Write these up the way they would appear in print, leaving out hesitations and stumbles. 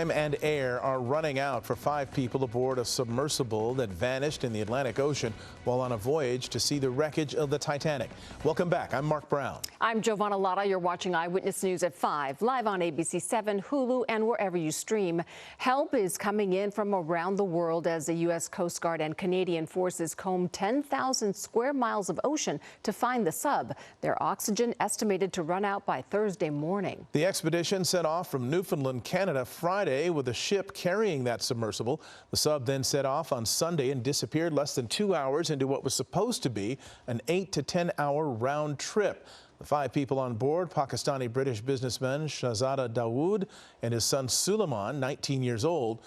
Time and air are running out for 5 people aboard a submersible that vanished in the Atlantic Ocean while on a voyage to see the wreckage of the Titanic. Welcome back. I'm Mark Brown. I'm Giovanna Lotta. You're watching Eyewitness News at 5, live on ABC 7, Hulu, and wherever you stream. Help is coming in from around the world as the U.S. Coast Guard and Canadian forces comb 10,000 square miles of ocean to find the sub. Their oxygen estimated to run out by Thursday morning. The expedition set off from Newfoundland, Canada, Friday with a ship carrying that submersible. The sub then set off on Sunday and disappeared less than 2 hours into what was supposed to be an 8 to 10 hour round trip. The 5 people on board, Pakistani-British businessman Shahzada Dawood and his son Suleiman, 19 years old,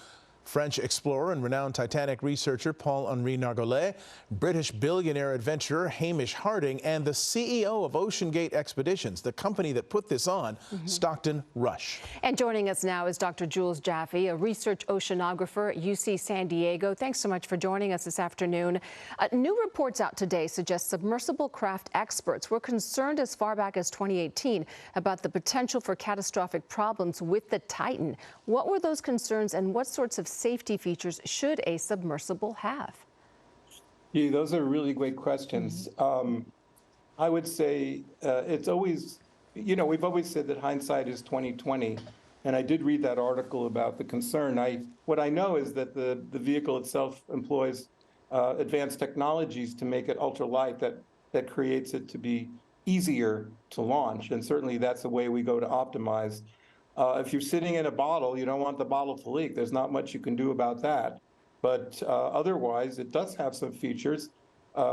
French explorer and renowned Titanic researcher Paul-Henri Nargolet, British billionaire adventurer Hamish Harding, and the CEO of OceanGate Expeditions, the company that put this on, Stockton Rush. And joining us now is Dr. Jules Jaffe, a research oceanographer at UC San Diego. Thanks so much for joining us this afternoon. New reports out today suggest submersible craft experts were concerned as far back as 2018 about the potential for catastrophic problems with the Titan. What were those concerns, and what sorts of safety features should a submersible have? Yeah, those are really great questions. I would say it's always, we've always said that hindsight is 20/20, and I did read that article about the concern. What I know is that the vehicle itself employs advanced technologies to make it ultralight that creates it to be easier to launch, and certainly that's the way we go to optimize. If you're sitting in a bottle, you don't want the bottle to leak. There's not much you can do about that. But otherwise, it does have some features.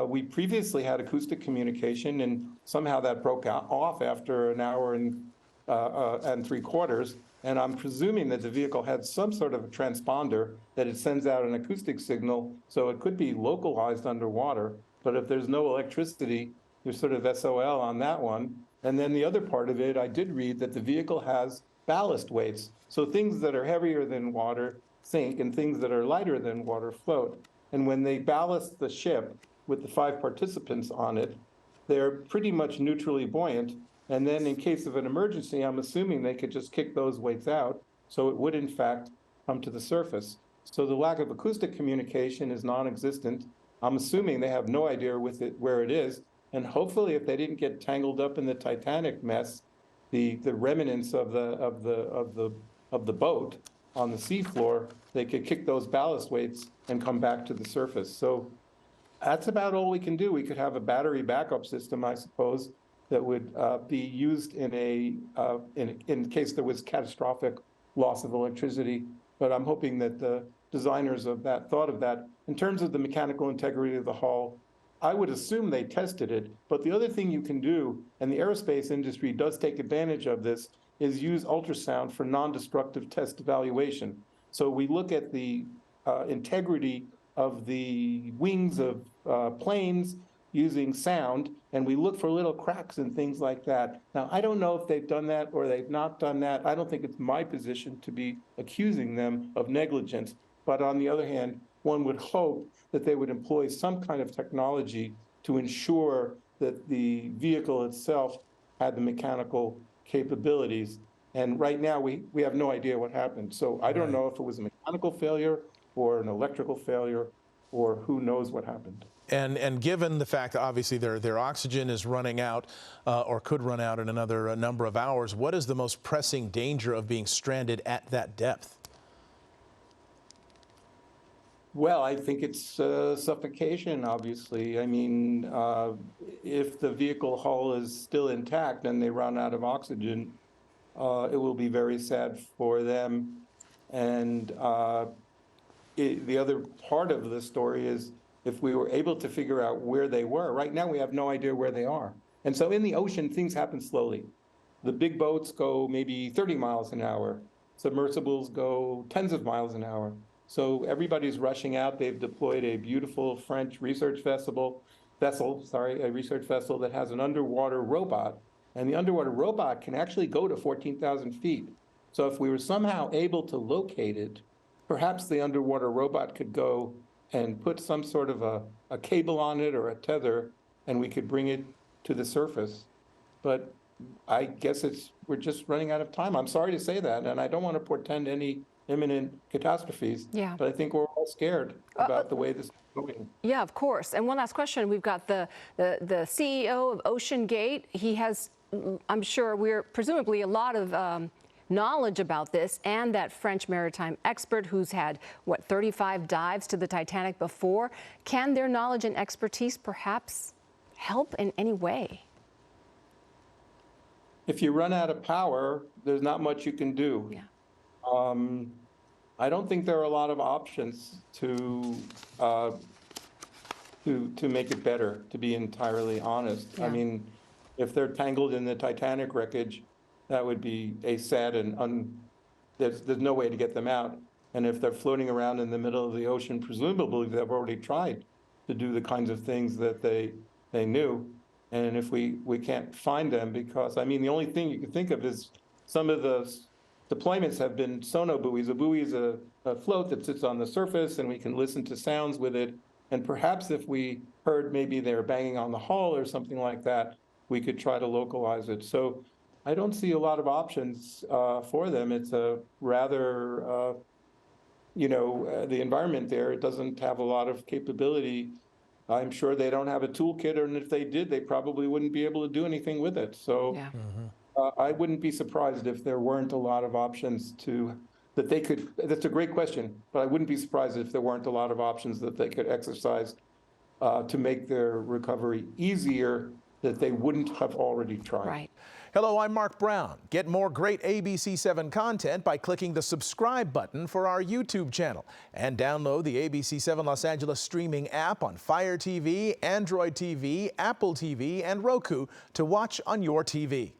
We previously had acoustic communication, and somehow that broke off after an hour and 3/4. And I'm presuming that the vehicle had some sort of a transponder that it sends out an acoustic signal, so it could be localized underwater. But if there's no electricity, you're sort of SOL on that one. And then the other part of it, I did read that the vehicle has ballast weights. So things that are heavier than water sink, and things that are lighter than water float. And when they ballast the ship with the 5 participants on it, they're pretty much neutrally buoyant. And then in case of an emergency, I'm assuming they could just kick those weights out, so it would in fact come to the surface. So the lack of acoustic communication is non-existent. I'm assuming they have no idea where it is. And hopefully, if they didn't get tangled up in the Titanic mess, the remnants of the boat on the seafloor, they could kick those ballast weights and come back to the surface. So that's about all we can do. We could have a battery backup system, I suppose, that would be used in case there was catastrophic loss of electricity. But I'm hoping that the designers of that thought of that. In terms of the mechanical integrity of the hull, I would assume they tested it, but the other thing you can do, and the aerospace industry does take advantage of this, is use ultrasound for non-destructive test evaluation. So we look at the integrity of the wings of planes using sound, and we look for little cracks and things like that. Now, I don't know if they've done that or they've not done that. I don't think it's my position to be accusing them of negligence, but on the other hand, one would hope that they would employ some kind of technology to ensure that the vehicle itself had the mechanical capabilities. And right now, we have no idea what happened. So I don't know if it was a mechanical failure or an electrical failure, or who knows what happened. And given the fact that obviously their oxygen is running out or could run out in another number of hours, what is the most pressing danger of being stranded at that depth? Well, I think it's suffocation, obviously. I mean, if the vehicle hull is still intact and they run out of oxygen, it will be very sad for them. And the other part of the story is if we were able to figure out where they were. Right now, we have no idea where they are. And so in the ocean, things happen slowly. The big boats go maybe 30 miles an hour. Submersibles go tens of miles an hour. So everybody's rushing out. They've deployed a beautiful French research vessel that has an underwater robot. And the underwater robot can actually go to 14,000 feet. So if we were somehow able to locate it, perhaps the underwater robot could go and put some sort of a cable on it or a tether, and we could bring it to the surface. But I guess we're just running out of time. I'm sorry to say that, and I don't want to portend any imminent catastrophes. Yeah. But I think we're all scared about the way this is going. Yeah, of course. And one last question. We've got the CEO of Ocean Gate. He has, I'm sure, presumably a lot of knowledge about this, and that French maritime expert who's had, what, 35 dives to the Titanic before. Can their knowledge and expertise perhaps help in any way? If you run out of power, there's not much you can do. Yeah. I don't think there are a lot of options to make it better, to be entirely honest. Yeah. I mean, if they're tangled in the Titanic wreckage, that would be a sad and there's no way to get them out. And if they're floating around in the middle of the ocean, presumably they've already tried to do the kinds of things that they knew. And if we can't find them, because, I mean, the only thing you can think of is some of the deployments have been sono buoys. A buoy is a float that sits on the surface, and we can listen to sounds with it. And perhaps if we heard maybe they're banging on the hull or something like that, we could try to localize it. So I don't see a lot of options for them. It's a rather, the environment there, it doesn't have a lot of capability. I'm sure they don't have a toolkit, and if they did, they probably wouldn't be able to do anything with it. So Yeah. I wouldn't be surprised if there weren't a lot of options that they could. That's a great question, but I wouldn't be surprised if there weren't a lot of options that they could exercise to make their recovery easier that they wouldn't have already tried. Right. Hello, I'm Mark Brown. Get more great ABC7 content by clicking the subscribe button for our YouTube channel, and download the ABC7 Los Angeles streaming app on Fire TV, Android TV, Apple TV, and Roku to watch on your TV.